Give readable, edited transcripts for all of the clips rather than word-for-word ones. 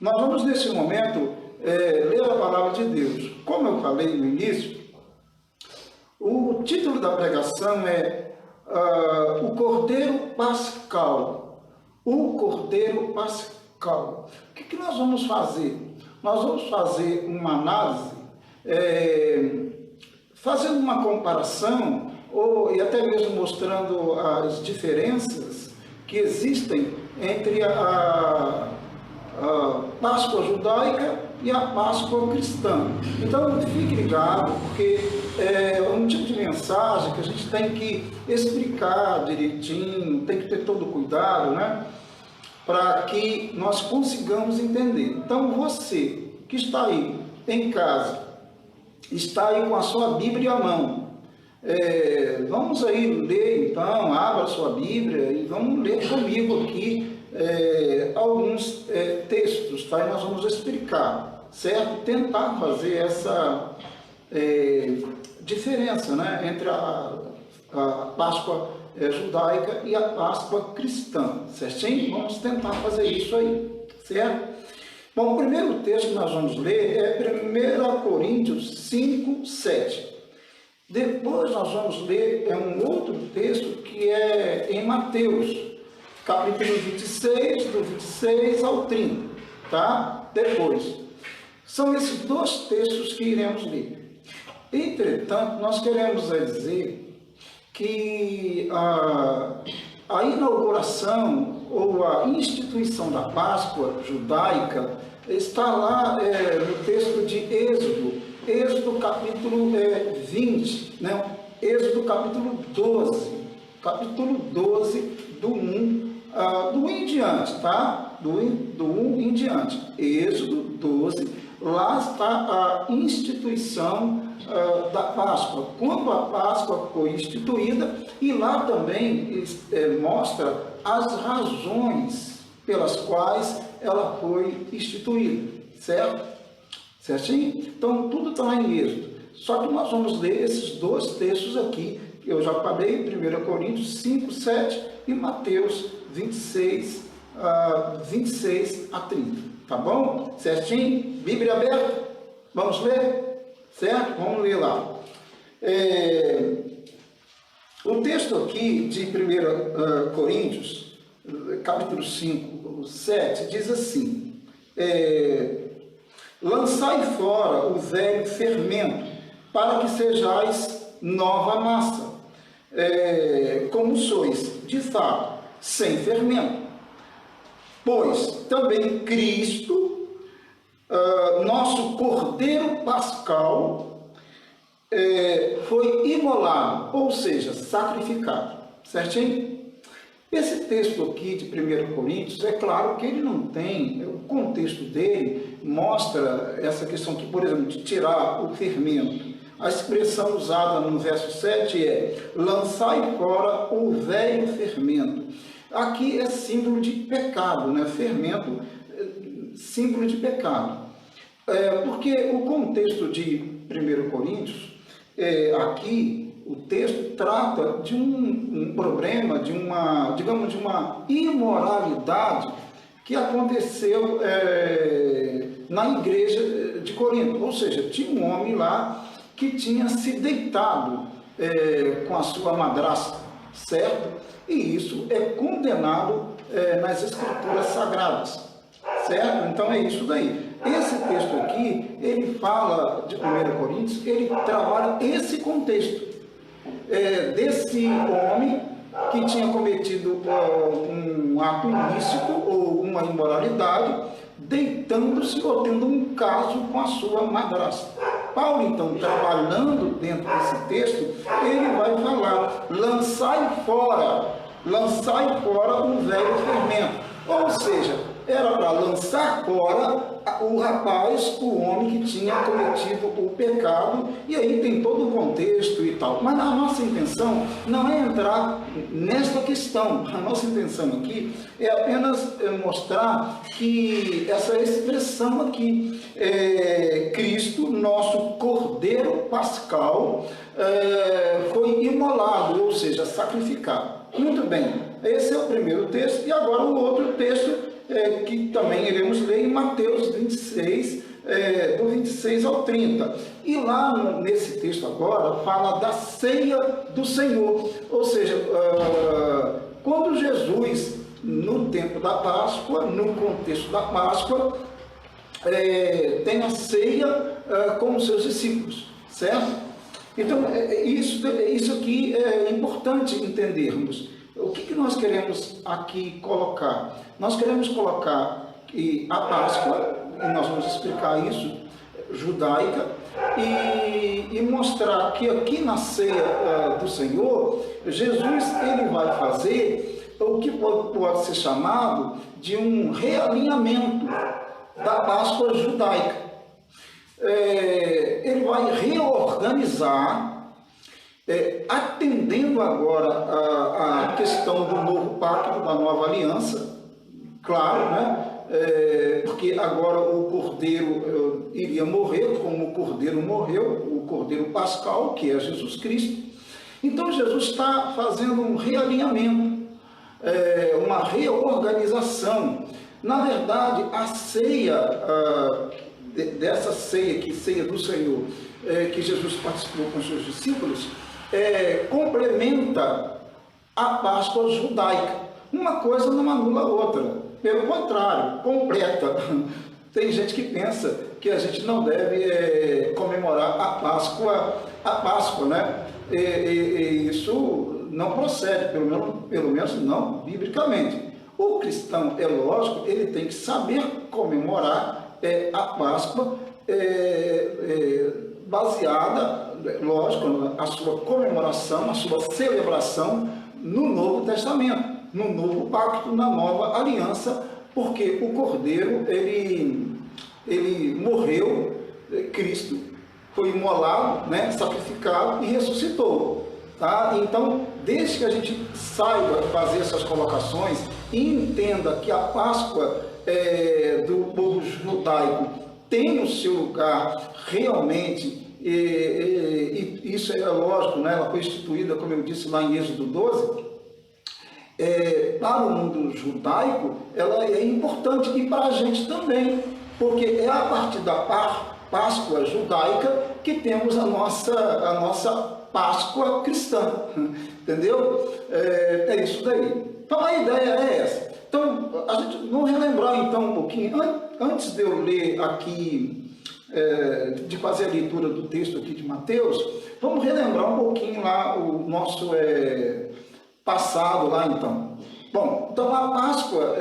Nós vamos, nesse momento, ler a palavra de Deus. Como eu falei no início, o título da pregação é O Cordeiro Pascal. O Cordeiro Pascal. O que nós vamos fazer? Nós vamos fazer uma análise, fazendo uma comparação, e até mesmo mostrando as diferenças que existem entre a Páscoa judaica e a Páscoa cristã. Então, fique ligado, porque é um tipo de mensagem que a gente tem que explicar direitinho, tem que ter todo o cuidado, né? Para que nós consigamos entender. Então, você que está aí em casa, está aí com a sua Bíblia à mão, vamos aí ler, então, abra a sua Bíblia e vamos ler comigo aqui alguns textos, tá? E nós vamos explicar, certo? Tentar fazer essa diferença, né, entre a Páscoa judaica e a Páscoa cristã, certinho? Vamos tentar fazer isso aí, certo? Bom, o primeiro texto que nós vamos ler é 1 Coríntios 5, 7. Depois nós vamos ler um outro texto que é em Mateus, capítulo 26, do 26 ao 30, tá? Depois. São esses dois textos que iremos ler. Entretanto, nós queremos dizer que a inauguração ou a instituição da Páscoa judaica está lá no texto de Êxodo capítulo 20, né? Êxodo capítulo 12, do 1 em diante, tá? Do 1 em diante. Êxodo 12, lá está a instituição da Páscoa, quando a Páscoa foi instituída, e lá também mostra as razões pelas quais ela foi instituída, certo? Certinho? Então, tudo está lá em Êxodo. Só que nós vamos ler esses dois textos aqui, que eu já falei, 1 Coríntios 5, 7 e Mateus 26 a 30, tá bom? Certinho? Bíblia aberta? Vamos ler? Certo? Vamos ler lá. O texto aqui de 1 Coríntios, capítulo 5, 7, diz assim: lançai fora o velho fermento, para que sejais nova massa, como sois, de fato, sem fermento. Pois também Cristo, nosso Cordeiro Pascal, foi imolado, ou seja, sacrificado, certinho? Esse texto aqui de 1 Coríntios, é claro que ele não tem, o contexto dele mostra essa questão que, por exemplo, de tirar o fermento. A expressão usada no verso 7 é: lançai fora o velho fermento. Aqui é símbolo de pecado, né? Fermento, símbolo de pecado. Porque o contexto de 1 Coríntios, aqui o texto trata de um problema, de uma imoralidade que aconteceu na igreja de Corinto. Ou seja, tinha um homem lá que tinha se deitado com a sua madrasta, certo? E isso é condenado nas escrituras sagradas, certo? Então é isso daí. Esse texto aqui, ele fala de 1 Coríntios, ele trabalha esse contexto desse homem que tinha cometido um ato ilícito ou uma imoralidade, deitando-se ou tendo um caso com a sua madrasta. Paulo, então, trabalhando dentro desse texto, ele vai falar: lançai fora o velho fermento. Ou seja, era para lançar fora o rapaz, o homem que tinha cometido o pecado, e aí tem todo o contexto e tal. Mas a nossa intenção não é entrar nesta questão. A nossa intenção aqui é apenas mostrar que essa expressão aqui, Cristo, nosso Cordeiro Pascal, foi imolado, ou seja, sacrificado. Muito bem, esse é o primeiro texto, e agora o outro texto que também iremos ler em Mateus do 26 ao 30. E lá nesse texto agora fala da ceia do Senhor, ou seja, quando Jesus, no tempo da Páscoa, no contexto da Páscoa, tem a ceia com os seus discípulos, certo? Então, isso aqui é importante entendermos. O que nós queremos aqui colocar? Nós queremos colocar que a Páscoa, e nós vamos explicar isso, judaica, e mostrar que aqui na ceia do Senhor, Jesus ele vai fazer o que pode ser chamado de um realinhamento da Páscoa judaica. Ele vai reorganizar, atendendo agora a questão do novo pacto, da nova aliança, claro, né? Porque agora o cordeiro iria morrer, como o cordeiro morreu, o cordeiro pascal, que é Jesus Cristo. Então Jesus está fazendo um realinhamento, uma reorganização. Na verdade, a ceia, dessa ceia, ceia do Senhor, que Jesus participou com seus discípulos, complementa a Páscoa judaica. Uma coisa não anula a outra. Pelo contrário, completa. Tem gente que pensa que a gente não deve comemorar a Páscoa, né? E isso não procede, pelo menos não biblicamente. O cristão, é lógico, ele tem que saber comemorar a Páscoa baseada, lógico, a sua comemoração, a sua celebração no Novo Testamento, no novo pacto, na nova aliança, porque o Cordeiro, ele morreu, Cristo foi imolado, né, sacrificado e ressuscitou. Tá? Então, desde que a gente saiba fazer essas colocações e entenda que a Páscoa do povo judaico tem o seu lugar realmente, e isso é lógico, né, ela foi instituída, como eu disse lá em Êxodo 12, para o mundo judaico, ela é importante e para a gente também, porque é a partir da Páscoa judaica que temos a nossa Páscoa cristã, entendeu? É isso daí. Então a ideia é essa. Então, a gente vamos relembrar então um pouquinho, antes de eu ler aqui, de fazer a leitura do texto aqui de Mateus, vamos relembrar um pouquinho lá o nosso passado lá então. Bom, então a Páscoa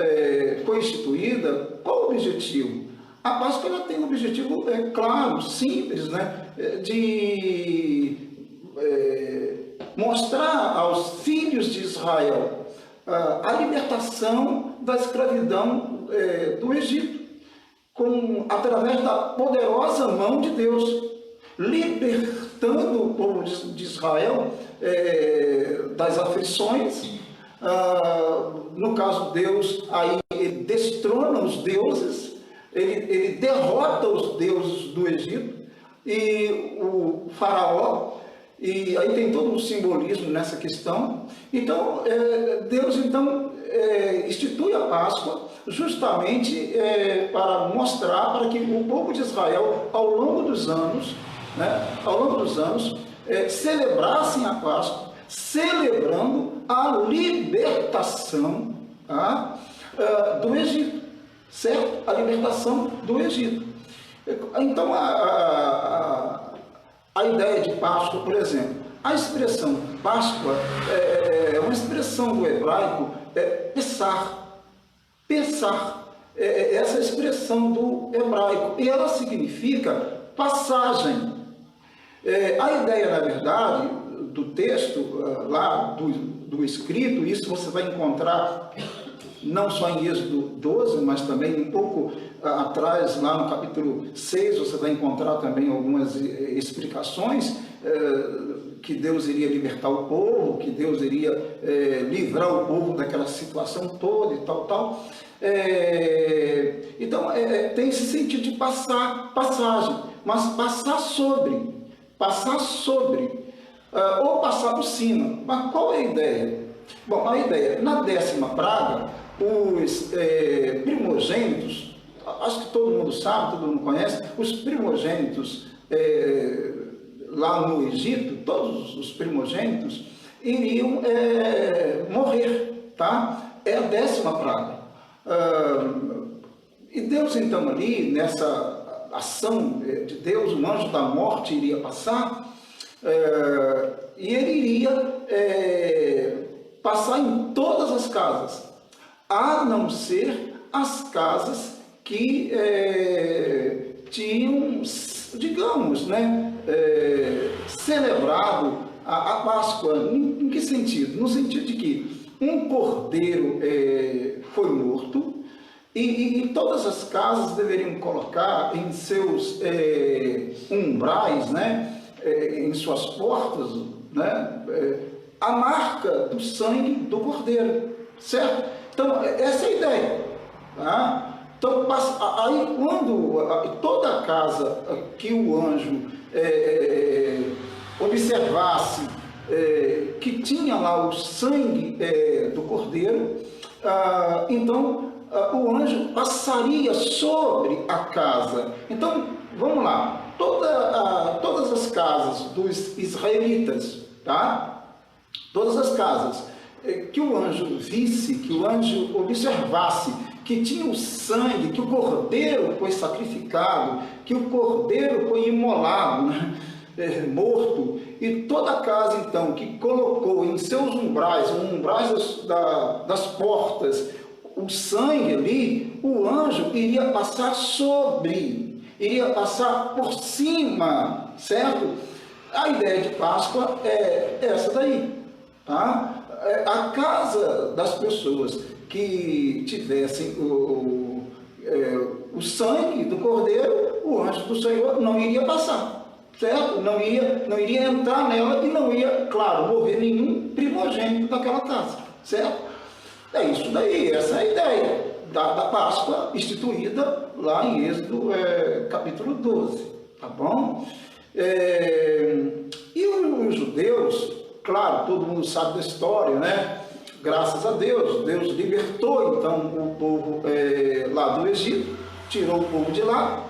foi instituída, qual o objetivo? A Páscoa ela tem um objetivo claro, simples, né? De mostrar aos filhos de Israel a libertação da escravidão do Egito, através da poderosa mão de Deus, libertando o povo de Israel das aflições. No caso, Deus aí ele destrona os deuses, ele derrota os deuses do Egito e o faraó, e aí tem todo um simbolismo nessa questão. Então, Deus institui a Páscoa justamente para mostrar, para que o povo de Israel, ao longo dos anos, celebrassem a Páscoa, celebrando a libertação do Egito, certo? A libertação do Egito. Então, a ideia de Páscoa, por exemplo, a expressão Páscoa é uma expressão do hebraico, Pessar. Essa expressão do hebraico, e ela significa passagem. A ideia, na verdade, do texto, lá do escrito, isso você vai encontrar não só em Êxodo 12, mas também um pouco atrás, lá no capítulo 6, você vai encontrar também algumas explicações que Deus iria libertar o povo, que Deus iria livrar o povo daquela situação toda e tal. Então, tem esse sentido de passagem, mas passar sobre, ou passar por cima. Mas qual é a ideia? Bom, a ideia, na 10ª praga, os primogênitos, acho que todo mundo sabe, todo mundo conhece, os primogênitos lá no Egito, todos os primogênitos iriam morrer, tá? É a 10ª praga. E Deus então ali, nessa ação de Deus, o anjo da morte iria passar, e ele iria passar em todas as casas, a não ser as casas que tinham, digamos, né, celebrado a Páscoa. Em que sentido? No sentido de que um cordeiro foi morto, e todas as casas deveriam colocar em seus umbrais, né, em suas portas, né, a marca do sangue do cordeiro, certo? Então, essa é a ideia. Tá? Então, aí quando toda casa que o anjo observasse que tinha lá o sangue do cordeiro, então o anjo passaria sobre a casa. Então, vamos lá, todas as casas dos israelitas, tá? Todas as casas que o anjo visse, que o anjo observasse, que tinha o sangue, que o cordeiro foi sacrificado, que o cordeiro foi imolado, né? Morto, e toda a casa então que colocou em seus umbrais, das portas, o sangue ali, o anjo iria passar sobre, iria passar por cima, certo? A ideia de Páscoa é essa daí, tá? A casa das pessoas que tivessem o sangue do cordeiro, o anjo do Senhor não iria passar, certo? Não iria entrar nela e não ia, claro, morrer nenhum primogênito daquela casa, certo? É isso daí, essa é a ideia da Páscoa instituída lá em Êxodo capítulo 12, tá bom? E os judeus, claro, todo mundo sabe da história, né? Graças a Deus, Deus libertou então o povo lá do Egito, tirou o povo de lá,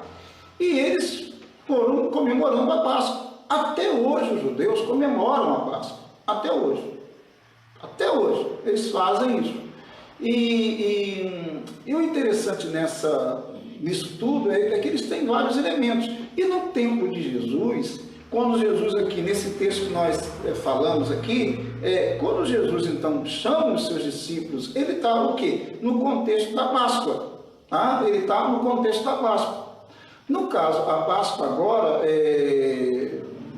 e eles foram comemorando a Páscoa. Até hoje os judeus comemoram a Páscoa, até hoje eles fazem isso. E o interessante nisso tudo é que eles têm vários elementos. E no tempo de Jesus, quando Jesus aqui, nesse texto que nós falamos aqui, quando Jesus então chama os seus discípulos, ele está o quê? No contexto da Páscoa. Tá? Ele está no contexto da Páscoa. No caso, a Páscoa agora,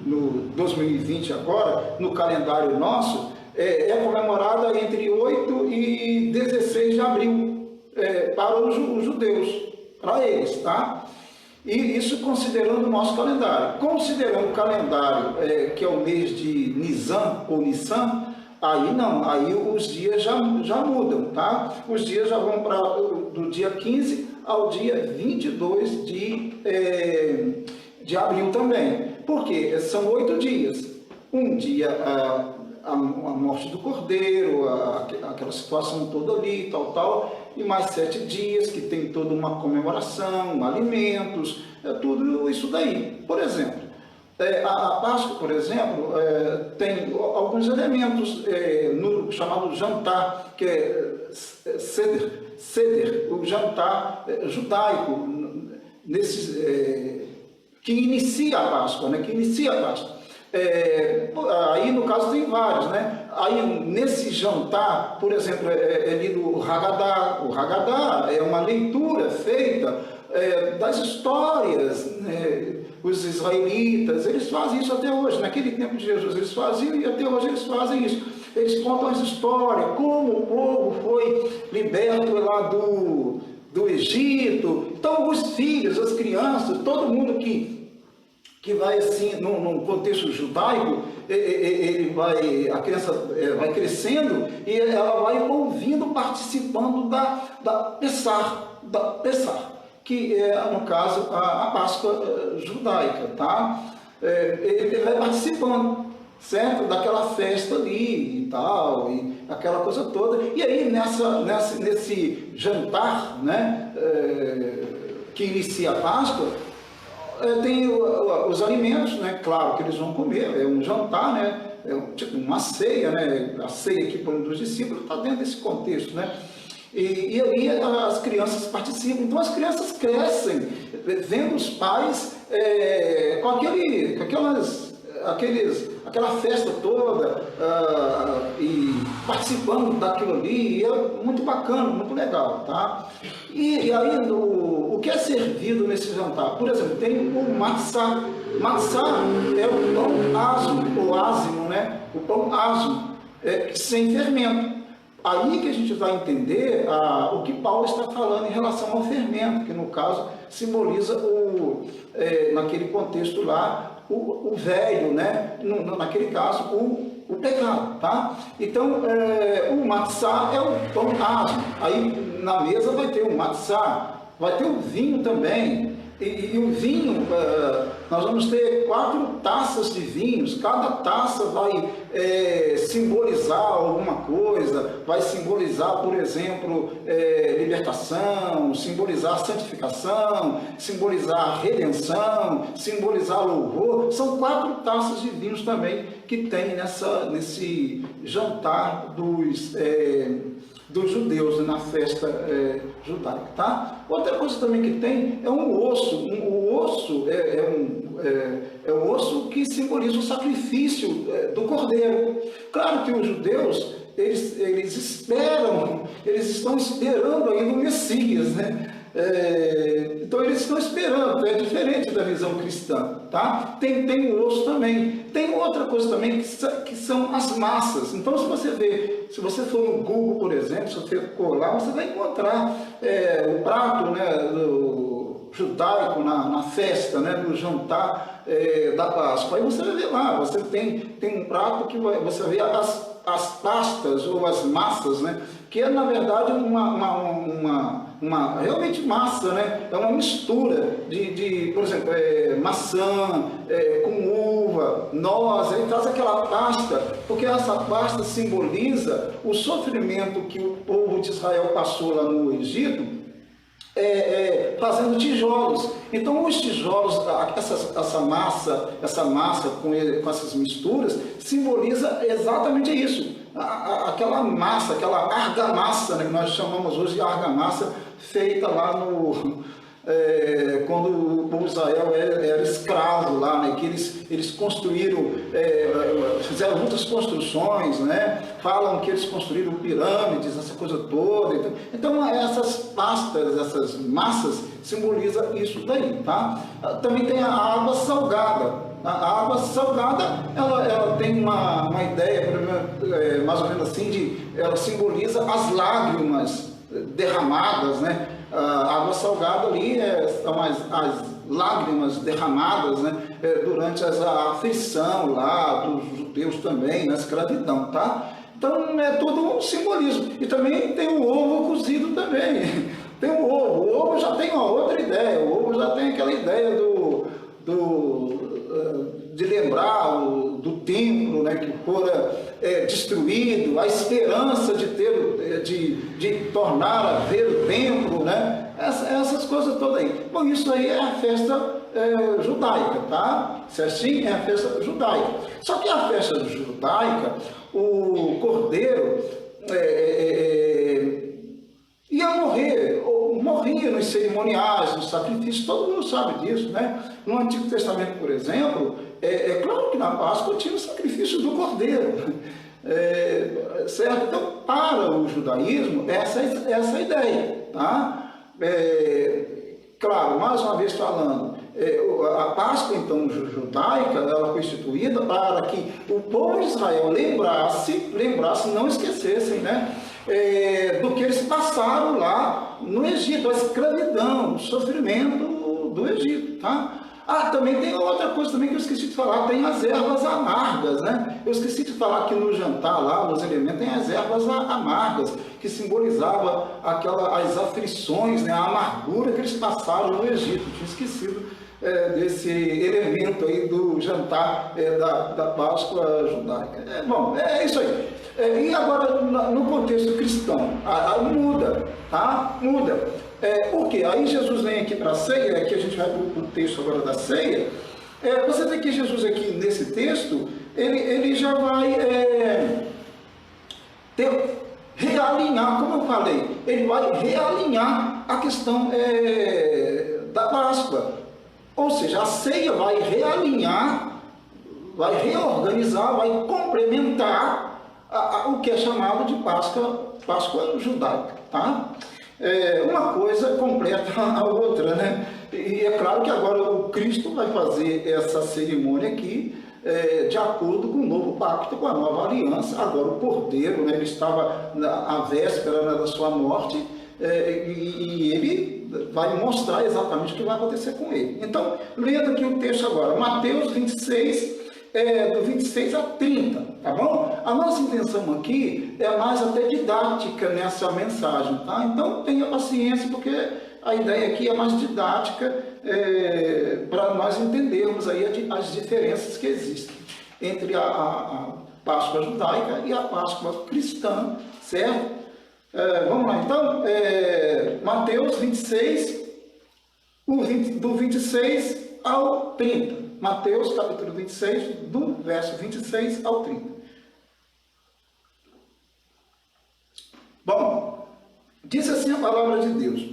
no 2020 agora, no calendário nosso, é comemorada entre 8 e 16 de abril, para os judeus, para eles, tá? E isso considerando o nosso calendário. Considerando o calendário que é o mês de Nisan ou Nissan, aí não, aí os dias já mudam, tá? Os dias já vão do dia 15 ao dia 22 de abril também. Porque são 8 dias. Um dia a morte do cordeiro, aquela situação toda ali, tal, e mais 7 dias que tem toda uma comemoração, alimentos, tudo isso daí. Por exemplo, a Páscoa, por exemplo, tem alguns elementos no chamado jantar, que é Seder, o jantar judaico, que inicia a Páscoa, né? Aí no caso tem vários, né? Aí nesse jantar, por exemplo, é lido o Haggadah. O Haggadah é uma leitura feita das histórias, né? Os israelitas, eles fazem isso até hoje. Naquele tempo de Jesus eles faziam e até hoje eles fazem isso. Eles contam as histórias, como o povo foi liberto lá do Egito. Então os filhos, as crianças, todo mundo que vai assim, num contexto judaico, a criança vai crescendo e ela vai ouvindo, participando da Pessah, que é, no caso, a Páscoa judaica, tá? Ele vai participando, certo? Daquela festa ali e tal, e aquela coisa toda. E aí, nesse jantar, né? que inicia a Páscoa, tem os alimentos, né? Claro que eles vão comer, é um jantar, né? Tipo uma ceia, né? A ceia aqui dos discípulos está dentro desse contexto, né? E aí as crianças participam. Então as crianças crescem vendo os pais com aquela festa toda e participando daquilo ali, e é muito bacana, muito legal, tá? E aí o que é servido nesse jantar? Por exemplo, tem o matzá. Matzá é o pão asmo, ou ázimo, né? O pão asmo, sem fermento. Aí que a gente vai entender o que Paulo está falando em relação ao fermento, que no caso simboliza naquele contexto lá, o velho, né? Naquele caso, o pecado, tá? Então, o matzá é o pão asmo. Aí na mesa vai ter o matzá, vai ter o vinho também. E o vinho, nós vamos ter 4 taças de vinhos, cada taça vai simbolizar alguma coisa, vai simbolizar, por exemplo, libertação, simbolizar santificação, simbolizar redenção, simbolizar louvor. São 4 taças de vinhos também que tem nesse jantar dos judeus, na festa judaica, tá? Outra coisa também que tem é um osso. O osso é um osso que simboliza o sacrifício do cordeiro. Claro que os judeus, eles estão esperando ainda o Messias, né? Então eles estão esperando, é diferente da visão cristã, tá? Tem o osso também. Tem outra coisa também que são as massas. Então se você for no Google, por exemplo, se você for lá, você vai encontrar o prato, né, do judaico na festa, né, no jantar da Páscoa. Aí você vai ver lá, você tem um prato que você vê as pastas ou as massas, né, que é na verdade realmente massa, né? É uma mistura por exemplo, maçã com uva, noz, aí traz aquela pasta, porque essa pasta simboliza o sofrimento que o povo de Israel passou lá no Egito, fazendo tijolos. Então os tijolos, essa massa com essas misturas, simboliza exatamente isso. Aquela massa, aquela argamassa, né, que nós chamamos hoje de argamassa, feita lá quando o povo de Israel era escravo lá, né, que eles construíram, fizeram muitas construções, né, falam que eles construíram pirâmides, essa coisa toda. Então essas pastas, essas massas, simbolizam isso daí, tá? Também tem a água salgada. A água salgada, ela tem uma ideia, mais ou menos assim, ela simboliza as lágrimas derramadas, né? A água salgada ali são as lágrimas derramadas, né? Durante a aflição lá dos judeus também, na escravidão, tá? Então é todo um simbolismo. E também tem o ovo cozido também. Tem o ovo já tem uma outra ideia, o ovo já tem aquela ideia de lembrar do templo, né, que fora destruído, a esperança de tornar a ver o templo, né, essas coisas todas aí. Bom, isso aí é a festa judaica, tá? Certinho? É a festa judaica. Só que a festa judaica, o cordeiro ia morria nos cerimoniais, nos sacrifícios, todo mundo sabe disso, né? No Antigo Testamento, por exemplo, claro que na Páscoa tinha o sacrifício do cordeiro, certo? Então, para o judaísmo, essa é a ideia, tá? Claro, mais uma vez falando, a Páscoa, então, judaica, ela foi instituída para que o povo de Israel lembrasse, não esquecessem, né? Do que eles passaram lá no Egito, a escravidão, o sofrimento do Egito, tá? Também tem outra coisa também que eu esqueci de falar, tem as ervas amargas, né? Eu esqueci de falar que no jantar lá, nos elementos, tem as ervas amargas, que simbolizavam as aflições, né? A amargura que eles passaram no Egito. Eu tinha esquecido desse elemento aí do jantar da Páscoa judaica. Bom, é isso aí. E agora, no contexto cristão, muda, tá? Muda. Por quê? Aí Jesus vem aqui para a ceia, aqui a gente vai para o texto agora da ceia. Você vê que Jesus aqui nesse texto, ele já vai realinhar, como eu falei, ele vai realinhar a questão da Páscoa. Ou seja, a ceia vai realinhar, vai reorganizar, vai complementar o que é chamado de Páscoa judaica, tá? Uma coisa completa a outra, né? E é claro que agora o Cristo vai fazer essa cerimônia aqui de acordo com o novo pacto, com a nova aliança. Agora o Cordeiro, né, ele estava à véspera, né, da sua morte, e ele vai mostrar exatamente o que vai acontecer com ele. Então, lendo aqui o texto agora, Mateus 26, do 26 a 30, tá bom? A nossa intenção aqui é mais até didática nessa mensagem, tá? Então tenha paciência, porque a ideia aqui é mais didática, para nós entendermos aí as diferenças que existem entre a Páscoa judaica e a Páscoa cristã, certo? Vamos lá, então, Mateus 26, do 26 ao 30. Mateus capítulo 26, do verso 26 ao 30. Bom, diz assim a palavra de Deus: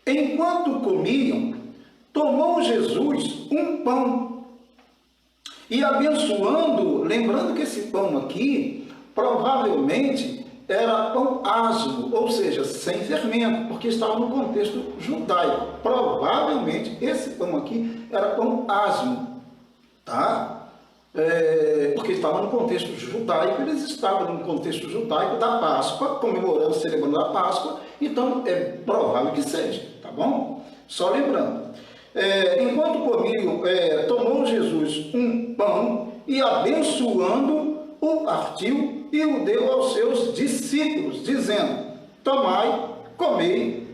enquanto comiam, tomou Jesus um pão e, abençoando, lembrando que esse pão aqui provavelmente era pão asmo, ou seja, sem fermento, porque estava no contexto judaico. Provavelmente esse pão aqui era pão asmo, tá? Porque estava no contexto judaico, eles estavam no contexto judaico da Páscoa, comemorando, celebrando a Páscoa, então é provável que seja, tá bom? Só lembrando. Enquanto comiam, tomou Jesus um pão e, abençoando, o partiu e o deu aos seus discípulos, dizendo: tomai, comei,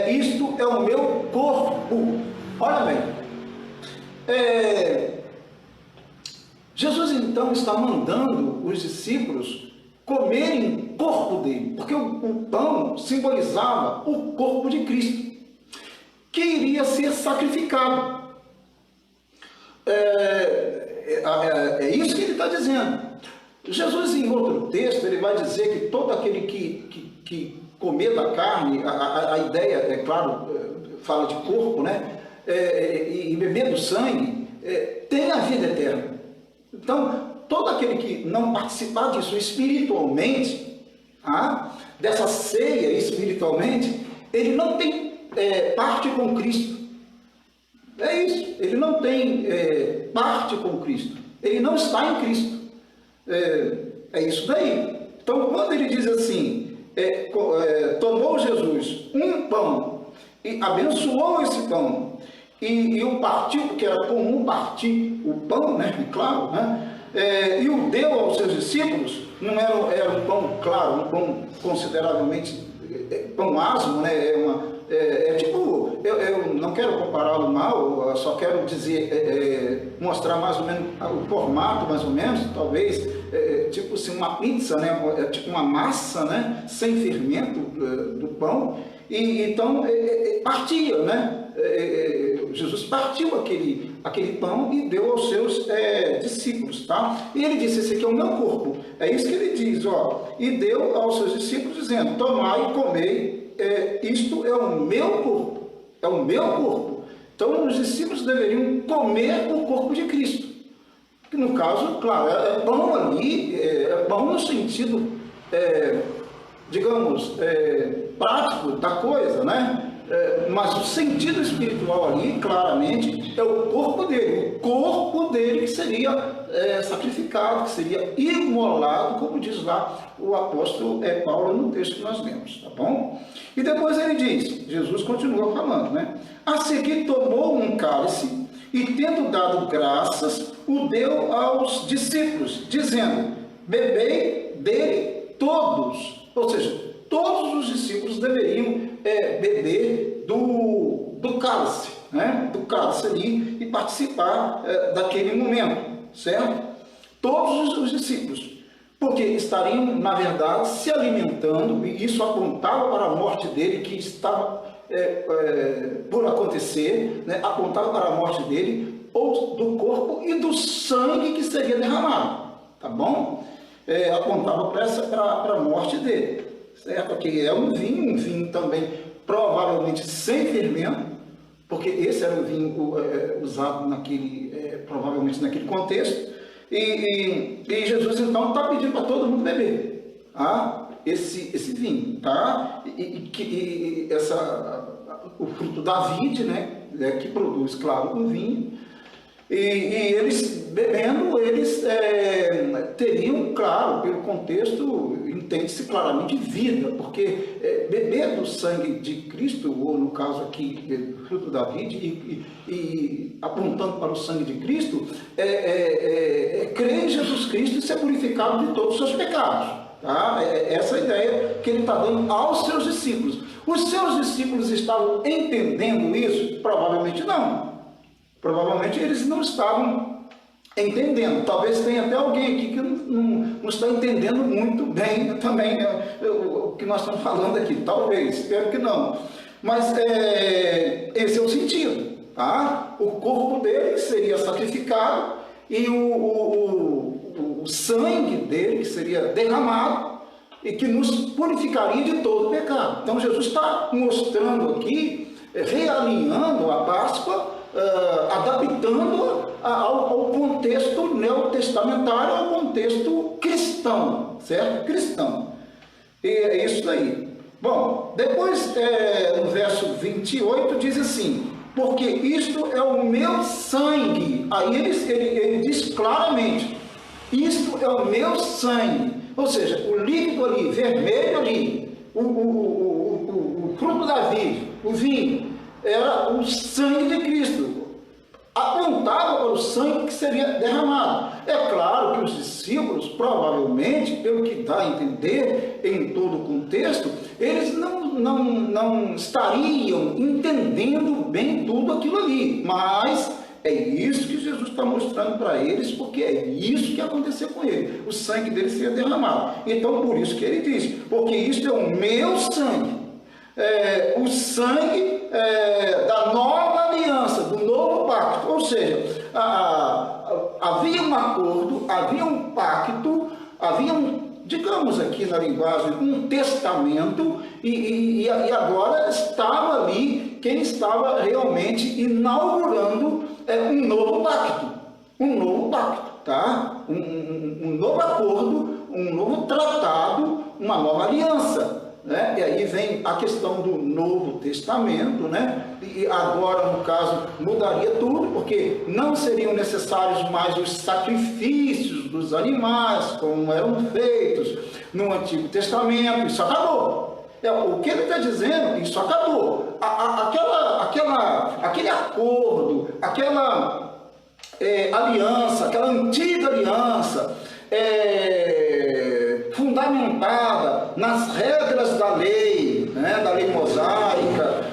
isto é o meu corpo. Olha bem, Jesus então está mandando os discípulos comerem o corpo dele, porque o pão simbolizava o corpo de Cristo, que iria ser sacrificado. É isso que ele está dizendo. Jesus, em outro texto, ele vai dizer que todo aquele que comer da carne, a ideia, é claro, fala de corpo, né? E beber do sangue, tem a vida eterna. Então, todo aquele que não participar disso espiritualmente, dessa ceia espiritualmente, ele não tem parte com Cristo. É isso, ele não tem parte com Cristo, ele não está em Cristo. É isso daí. Então, quando ele diz assim, tomou Jesus um pão e abençoou esse pão e o partiu, porque era comum partir o pão, né? Claro, né? E o deu aos seus discípulos, não era um pão, claro, um pão consideravelmente pão asmo, né? Tipo, eu não quero compará-lo mal, eu só quero dizer, mostrar mais ou menos o formato, mais ou menos, talvez, tipo assim, uma pizza, né? Tipo uma massa, né? Sem fermento do pão, e então partia, né? Jesus partiu aquele pão e deu aos seus discípulos, tá? E ele disse: esse aqui é o meu corpo. É isso que ele diz, ó. E deu aos seus discípulos, dizendo: tomai e comei, isto é o meu corpo. É o meu corpo. Então, os discípulos deveriam comer o corpo de Cristo. Que no caso, claro, é pão ali, é pão no sentido, digamos, prático da coisa, né? Mas o sentido espiritual ali, claramente, é o corpo dele que seria sacrificado, que seria imolado, como diz lá o apóstolo Paulo no texto que nós lemos, tá bom? E depois ele diz, Jesus continua falando, né? A seguir tomou um cálice e, tendo dado graças, o deu aos discípulos, dizendo: bebei dele todos. Ou seja, todos os discípulos deveriam beber do cálice, né? Do cálice ali, e participar daquele momento, certo? Todos os discípulos. porque estariam, na verdade, se alimentando, e isso apontava para a morte dele, que estava por acontecer, né? Apontava para a morte dele, ou do corpo e do sangue que seria derramado, tá bom? Apontava para a morte dele, certo? Que é um vinho também provavelmente sem fermento, porque esse era o vinho usado provavelmente naquele contexto, e Jesus então está pedindo para todo mundo beber, tá? Esse vinho, tá? O fruto da vide, né? Que produz, claro, o vinho. E eles bebendo, eles teriam, claro, pelo contexto, entende-se claramente vida, porque beber do sangue de Cristo, ou no caso aqui, fruto da vide, e apontando para o sangue de Cristo, crer em Jesus Cristo e ser purificado de todos os seus pecados. Tá? Essa é a ideia que ele está dando aos seus discípulos. Os seus discípulos estavam entendendo isso? Provavelmente não. Provavelmente eles não estavam entendendo. Talvez tenha até alguém aqui que não está entendendo muito bem também o que nós estamos falando aqui. Talvez, espero que não. Mas esse é o sentido. Tá? O corpo dele seria sacrificado e o sangue dele que seria derramado e que nos purificaria de todo o pecado. Então Jesus está mostrando aqui, realinhando a Páscoa, adaptando ao contexto neotestamentário, ao contexto cristão, certo? Cristão. E é isso aí. Bom, depois no verso 28 diz assim: porque isto é o meu sangue. Aí ele diz claramente: isto é o meu sangue. Ou seja, o líquido ali, vermelho ali, o fruto da vide, o vinho, era o sangue de Cristo, apontava para o sangue que seria derramado. É claro que os discípulos, provavelmente, pelo que dá a entender em todo o contexto, eles não estariam entendendo bem tudo aquilo ali, mas é isso que Jesus está mostrando para eles, porque é isso que aconteceu com ele. O sangue dele seria derramado. Então, por isso que ele diz: porque isto é o meu sangue. O sangue da nova aliança, do novo pacto. Ou seja, havia um acordo, havia um pacto, havia digamos aqui na linguagem, um testamento, e agora estava ali quem estava realmente inaugurando um novo pacto, tá? Um novo acordo, um novo tratado, uma nova aliança. Né? E aí vem a questão do Novo Testamento, né? E agora, no caso, mudaria tudo, porque não seriam necessários mais os sacrifícios dos animais, como eram feitos no Antigo Testamento. Isso acabou. O que ele está dizendo, isso acabou. Aquele acordo, aquela aliança, aquela antiga aliança, fundamentada nas regras da lei, né, da lei mosaica,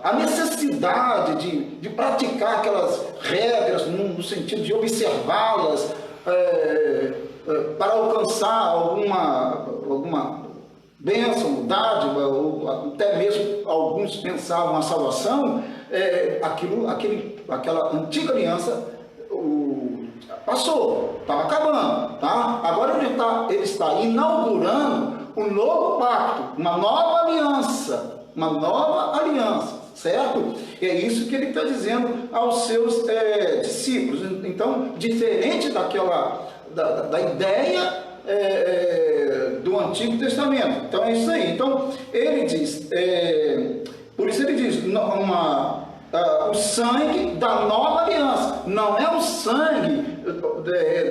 a necessidade de praticar aquelas regras no sentido de observá-las para alcançar alguma bênção, dádiva, ou até mesmo alguns pensavam a salvação, aquela antiga aliança passou, estava acabando, tá? Agora ele está inaugurando um novo pacto, uma nova aliança, certo? E é isso que ele está dizendo aos seus discípulos. Então, diferente da ideia do Antigo Testamento. Então é isso aí. Então ele diz, por isso ele diz, o sangue da nova aliança, não é o sangue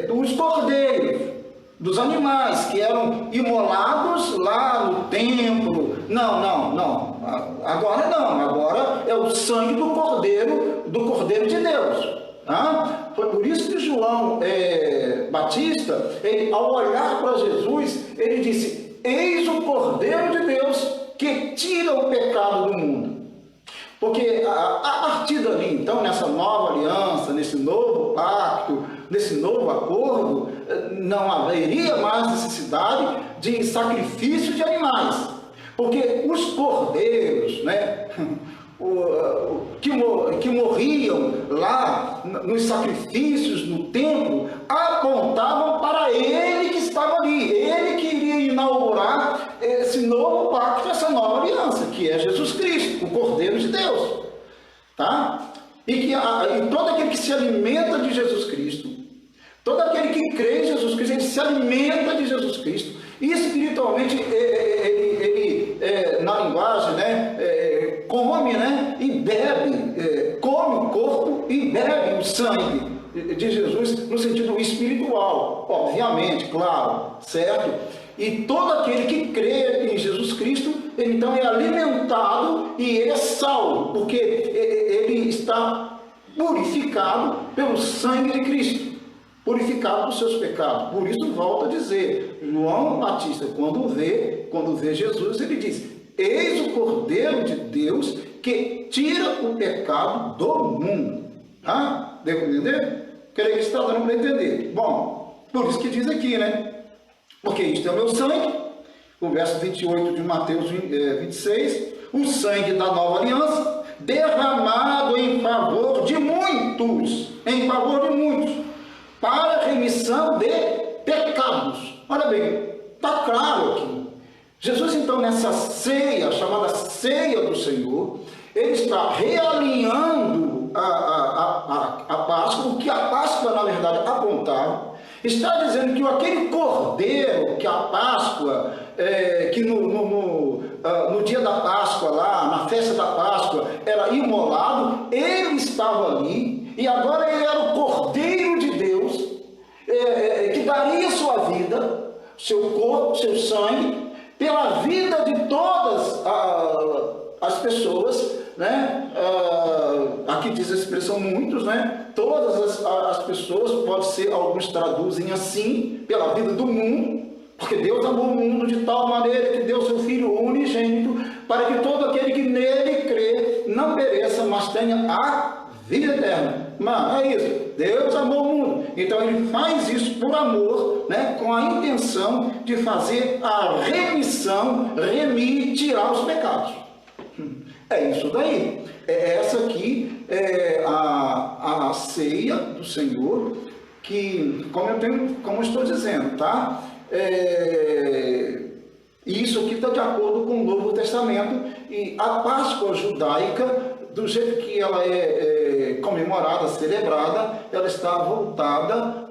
dos cordeiros, dos animais que eram imolados lá no templo. Não. Agora é o sangue do Cordeiro de Deus. Tá? Foi por isso que João Batista, ao olhar para Jesus, ele disse: eis o Cordeiro de Deus que tira o pecado do mundo. Porque a partir dali, então, nessa nova aliança, nesse novo pacto, nesse novo acordo, não haveria mais necessidade de sacrifício de animais, porque os cordeiros, né, que morriam lá nos sacrifícios no templo, apontavam para ele que estava ali, ele que iria inaugurar esse novo pacto, essa nova aliança, que é Jesus Cristo, o Cordeiro de Deus, tá? E todo aquele que se alimenta de Jesus Cristo, todo aquele que crê em Jesus Cristo, ele se alimenta de Jesus Cristo, e espiritualmente ele na linguagem, né, come, né, e bebe, come o corpo e bebe o sangue de Jesus no sentido espiritual, obviamente, claro, certo? E todo aquele que crê em Jesus Cristo, ele então é alimentado e ele é salvo, porque ele está purificado pelo sangue de Cristo, purificado dos seus pecados. Por isso, volta a dizer, João Batista, quando vê Jesus, ele diz: eis o Cordeiro de Deus que tira o pecado do mundo. Ah, deu para entender? Creio que está dando para entender. Bom, por isso que diz aqui, né? Porque isto é o meu sangue, o verso 28 de Mateus 26, o sangue da nova aliança, derramado em favor de muitos, para a remissão de pecados. Olha bem, está claro aqui. Jesus, então, nessa ceia, chamada ceia do Senhor, ele está realinhando a Páscoa, o que a Páscoa, na verdade, apontava. Está dizendo que aquele cordeiro que a Páscoa, que no dia da Páscoa, lá na festa da Páscoa, era imolado, ele estava ali, e agora ele era o Cordeiro de Deus, que daria sua vida, seu corpo, seu sangue, pela vida de todas as pessoas, né? Aqui diz a expressão muitos, né? Todas as pessoas, pode ser, alguns traduzem assim, pela vida do mundo, porque Deus amou o mundo de tal maneira que deu seu Filho unigênito, para que todo aquele que nele crê não pereça, mas tenha a vida eterna. Mas é isso, Deus amou o mundo, então ele faz isso por amor, né? Com a intenção de fazer a remissão, remir, tirar os pecados. É isso daí. Essa aqui é a ceia do Senhor, que, como eu estou dizendo, tá? Isso aqui está de acordo com o Novo Testamento, e a Páscoa judaica, do jeito que ela é comemorada, celebrada, ela está voltada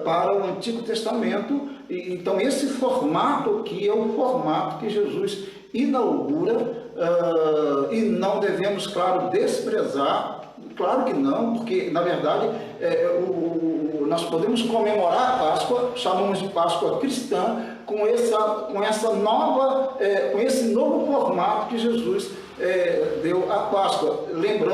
para o Antigo Testamento. E, então, esse formato aqui é o formato que Jesus inaugura, e não devemos, claro, desprezar. Claro que não, porque, na verdade, nós podemos comemorar a Páscoa, chamamos de Páscoa cristã, com esse novo formato que Jesus deu à Páscoa. Lembrando